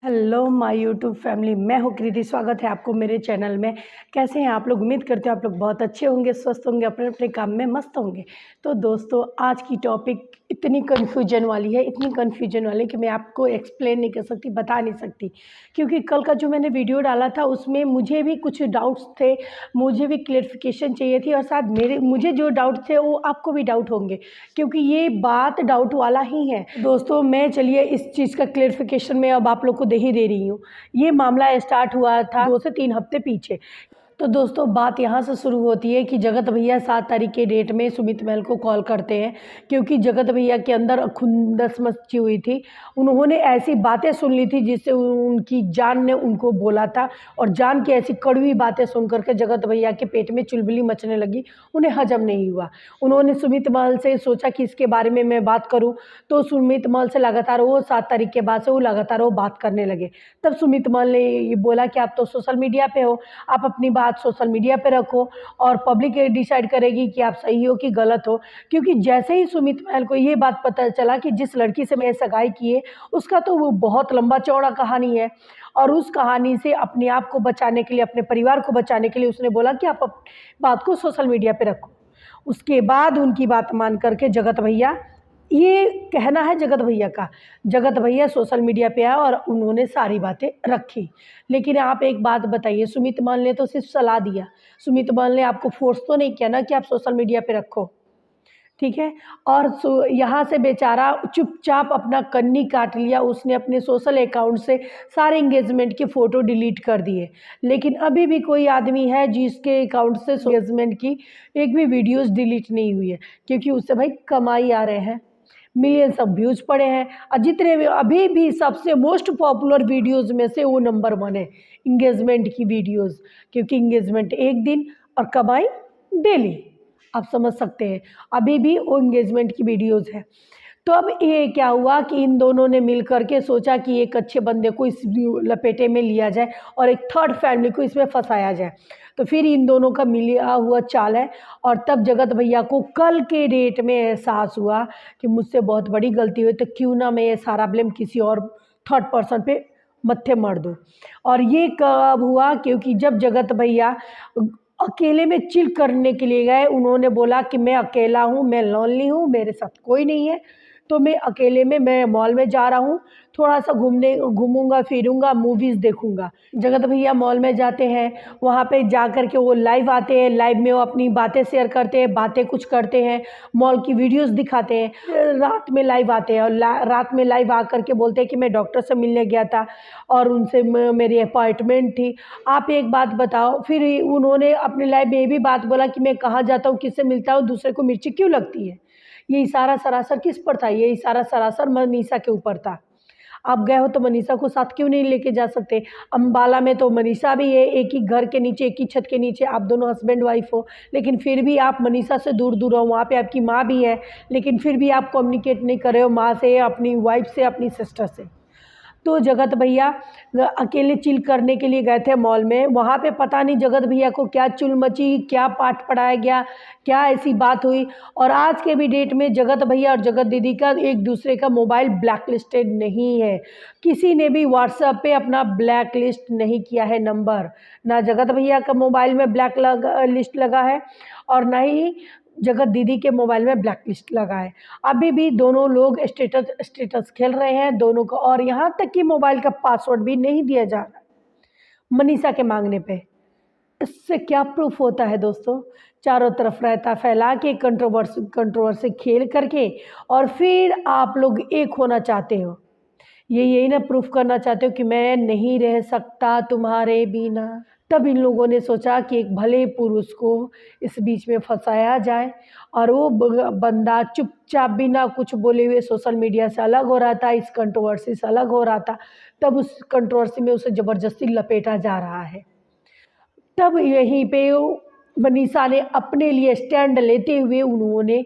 Hello my YouTube family, मैं हूँ कृति। स्वागत है आपको मेरे चैनल में। कैसे हैं आप लोग? उम्मीद करते हो आप लोग बहुत अच्छे होंगे, स्वस्थ होंगे, अपने अपने काम में मस्त होंगे। तो दोस्तों, आज की टॉपिक इतनी कन्फ्यूजन वाली है, इतनी कन्फ्यूजन वाली है कि मैं आपको एक्सप्लेन नहीं कर सकती, बता नहीं सकती। क्योंकि कल का जो मैंने वीडियो डाला था उसमें मुझे भी कुछ डाउट्स थे, मुझे भी क्लेरिफिकेशन चाहिए थी, और साथ मुझे जो डाउट थे वो आपको भी डाउट होंगे, क्योंकि ये बात डाउट वाला ही है। दोस्तों, मैं चलिए इस चीज़ का क्लेरिफिकेशन मैं अब आप लोग को दे रही हूँ। ये मामला स्टार्ट हुआ था 2 से 3 हफ्ते पीछे। तो दोस्तों, बात यहाँ से शुरू होती है कि जगत भैया 7 तारीख के डेट में सुमित महल को कॉल करते हैं, क्योंकि जगत भैया के अंदर खुंदस मची हुई थी। उन्होंने ऐसी बातें सुन ली थी जिससे उनकी जान ने उनको बोला था, और जान की ऐसी कड़वी बातें सुन करके जगत भैया के पेट में चुलबुली मचने लगी। उन्हें हजम नहीं हुआ। उन्होंने सुमित महल से सोचा कि इसके बारे में मैं बात करूं, तो सुमित महल से लगातार वो 7 तारीख के बाद से वो लगातार वो बात करने लगे। तब सुमित महल ने ये बोला कि आप तो सोशल मीडिया पे हो, आप अपनी बात सोशल मीडिया पे रखो और पब्लिक डिसाइड करेगी कि आप सही हो कि गलत हो। क्योंकि जैसे ही सुमित महल को ये बात पता चला कि जिस लड़की से मैं सगाई की है उसका तो वो बहुत लंबा चौड़ा कहानी है, और उस कहानी से अपने आप को बचाने के लिए, अपने परिवार को बचाने के लिए उसने बोला कि आप बात को सोशल मीडिया पे रखो। उसके बाद उनकी बात मान करके जगत भैया, ये कहना है जगत भैया का, जगत भैया सोशल मीडिया पे आए और उन्होंने सारी बातें रखी। लेकिन आप एक बात बताइए, सुमित महल ने तो सिर्फ सलाह दिया, सुमित महल ने आपको फोर्स तो नहीं किया ना कि आप सोशल मीडिया पे रखो, ठीक है। और यहाँ से बेचारा चुपचाप अपना कन्नी काट लिया। उसने अपने सोशल अकाउंट से सारे एंगेजमेंट के फ़ोटो डिलीट कर दिए। लेकिन अभी भी कोई आदमी है जिसके अकाउंट से एंगेजमेंट की एक भी वीडियोस डिलीट नहीं हुई है, क्योंकि उससे भाई कमाई आ रहे हैं, मिलियंस ऑफ व्यूज़ पड़े हैं। और जितने भी अभी भी सबसे मोस्ट पॉपुलर वीडियोज़ में से वो नंबर 1 है, इंगेजमेंट की वीडियोज़। क्योंकि इंगेजमेंट एक दिन और कमाई डेली, आप समझ सकते हैं। अभी भी वो इंगेजमेंट की वीडियोज़ है। तो अब ये क्या हुआ कि इन दोनों ने मिल कर के सोचा कि एक अच्छे बंदे को इस लपेटे में लिया जाए और एक थर्ड फैमिली को इसमें फंसाया जाए। तो फिर इन दोनों का मिला हुआ चाल है। और तब जगत भैया को कल के डेट में एहसास हुआ कि मुझसे बहुत बड़ी गलती हुई, तो क्यों ना मैं ये सारा ब्लेम किसी और थर्ड पर्सन पे मत्थे मार दूँ। और ये कब हुआ? क्योंकि जब जगत भैया अकेले में चिल करने के लिए गए, उन्होंने बोला कि मैं अकेला हूँ, मैं लोनली हूँ, मेरे साथ कोई नहीं है, तो मैं अकेले में मैं मॉल में जा रहा हूँ, थोड़ा सा घूमूंगा फिरूंगा, मूवीज़ देखूंगा। जगत भैया मॉल में जाते हैं, वहाँ पे जा कर के वो लाइव आते हैं, लाइव में वो अपनी बातें शेयर करते हैं, बातें कुछ करते हैं, मॉल की वीडियोस दिखाते हैं। रात में लाइव आते हैं और रात में लाइव आ कर के बोलते हैं कि मैं डॉक्टर से मिलने गया था और उनसे मेरी अपॉइंटमेंट थी। आप एक बात बताओ, फिर उन्होंने अपने लाइव में ये भी बात बोला कि मैं कहाँ जाता हूँ, किससे मिलता हूँ, दूसरे को मिर्ची क्यों लगती है। ये इशारा सरासर किस पर था? ये इशारा सरासर मनीषा के ऊपर था। आप गए हो तो मनीषा को साथ क्यों नहीं लेके जा सकते? अम्बाला में तो मनीषा भी है, एक ही घर के नीचे, एक ही छत के नीचे आप दोनों हस्बैंड वाइफ हो, लेकिन फिर भी आप मनीषा से दूर दूर हो। वहाँ पे आपकी माँ भी है, लेकिन फिर भी आप कम्युनिकेट नहीं कर रहे हो माँ से, अपनी वाइफ से, अपनी सिस्टर से। तो जगत भैया अकेले चिल करने के लिए गए थे मॉल में। वहाँ पे पता नहीं जगत भैया को क्या चुल मची, क्या पाठ पढ़ाया गया, क्या ऐसी बात हुई। और आज के भी डेट में जगत भैया और जगत दीदी का एक दूसरे का मोबाइल ब्लैक लिस्टेड नहीं है। किसी ने भी व्हाट्सएप पे अपना ब्लैक लिस्ट नहीं किया है नंबर। ना जगत भैया का मोबाइल में ब्लैक लिस्ट लगा है, और ना ही जगत दीदी के मोबाइल में ब्लैक लिस्ट लगा है। अभी भी दोनों लोग स्टेटस खेल रहे हैं दोनों को, और यहाँ तक कि मोबाइल का पासवर्ड भी नहीं दिया जा रहा मनीषा के मांगने पे। इससे क्या प्रूफ होता है दोस्तों? चारों तरफ रहता फैला के कंट्रोवर्सी खेल करके, और फिर आप लोग एक होना चाहते हो। ये यही ना प्रूफ करना चाहते हो कि मैं नहीं रह सकता तुम्हारे बिना। तब इन लोगों ने सोचा कि एक भले पुरुष को इस बीच में फंसाया जाए, और वो बंदा चुपचाप बिना कुछ बोले हुए सोशल मीडिया से अलग हो रहा था, इस कंट्रोवर्सी से अलग हो रहा था। तब उस कंट्रोवर्सी में उसे ज़बरदस्ती लपेटा जा रहा है। तब यहीं पे मनीषा ने अपने लिए स्टैंड लेते हुए उन्होंने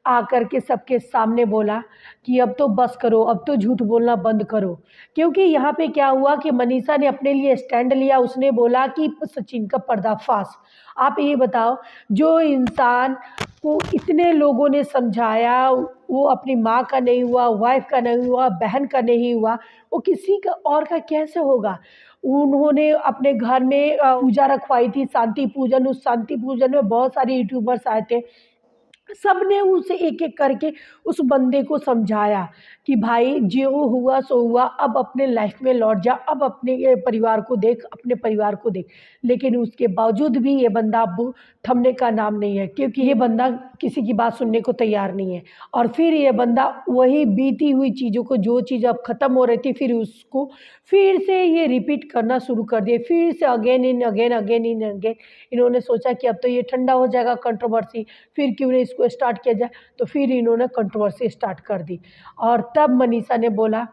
आकर के सबके सामने बोला कि अब तो बस करो, अब तो झूठ बोलना बंद करो। क्योंकि यहाँ पे क्या हुआ कि मनीषा ने अपने लिए स्टैंड लिया। उसने बोला कि सचिन का पर्दाफाश। आप ये बताओ, जो इंसान को इतने लोगों ने समझाया, वो अपनी माँ का नहीं हुआ, वाइफ़ का नहीं हुआ, बहन का नहीं हुआ, वो किसी का और का कैसे होगा? उन्होंने अपने घर में पूजा रखवाई थी, शांति पूजन, उस शांति पूजन में बहुत सारे यूट्यूबर्स आए थे। सबने उसे एक-एक करके उस बंदे को समझाया कि भाई जो हुआ सो हुआ, अब अपने लाइफ में लौट जा, अब अपने परिवार को देख, अपने परिवार को देख। लेकिन उसके बावजूद भी ये बंदा अब थमने का नाम नहीं है, क्योंकि ये बंदा किसी की बात सुनने को तैयार नहीं है। और फिर ये बंदा वही बीती हुई चीज़ों को, जो चीज़ अब ख़त्म हो रही थी, फिर उसको फिर से ये रिपीट करना शुरू कर दिए। फिर से again in again, again in again इन्होंने सोचा कि अब तो ये ठंडा हो जाएगा कंट्रोवर्सी, फिर क्यों नहीं इसको स्टार्ट किया जाए, तो फिर इन्होंने कंट्रोवर्सी स्टार्ट कर दी। और तब मनीषा ने बोला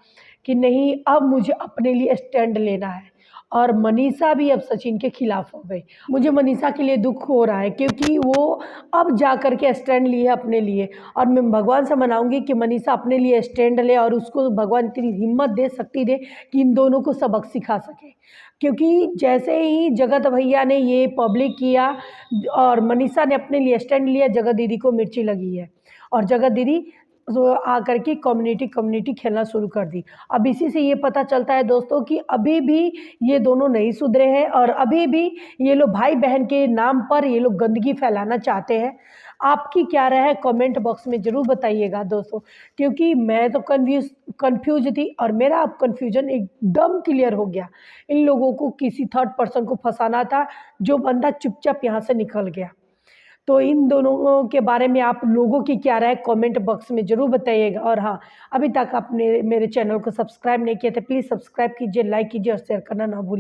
कि नहीं, अब मुझे अपने लिए स्टैंड लेना है। और मनीषा भी अब सचिन के खिलाफ हो गई। मुझे मनीषा के लिए दुख हो रहा है, क्योंकि वो अब जा कर के स्टैंड लिए अपने लिए। और मैं भगवान से मनाऊंगी कि मनीषा अपने लिए स्टैंड ले, और उसको भगवान इतनी हिम्मत दे, शक्ति दे कि इन दोनों को सबक सिखा सके। क्योंकि जैसे ही जगत भैया ने ये पब्लिक किया और मनीषा ने अपने लिए स्टैंड लिया, जगत दीदी को मिर्ची लगी है। और जगत दीदी आकर के कम्युनिटी कम्युनिटी खेलना शुरू कर दी। अब इसी से ये पता चलता है दोस्तों कि अभी भी ये दोनों नहीं सुधरे हैं, और अभी भी ये लोग भाई बहन के नाम पर ये लोग गंदगी फैलाना चाहते हैं। आपकी क्या राय है, कमेंट बॉक्स में ज़रूर बताइएगा दोस्तों, क्योंकि मैं तो कन्फ्यूज थी, और मेरा अब कन्फ्यूजन एकदम क्लियर हो गया। इन लोगों को किसी थर्ड पर्सन को फंसाना था, जो बंदा चुपचाप यहाँ से निकल गया। तो इन दोनों के बारे में आप लोगों की क्या राय, कमेंट बॉक्स में ज़रूर बताइएगा। और हाँ, अभी तक आपने मेरे चैनल को सब्सक्राइब नहीं किया तो प्लीज़ सब्सक्राइब कीजिए, लाइक कीजिए और शेयर करना ना भूलिए।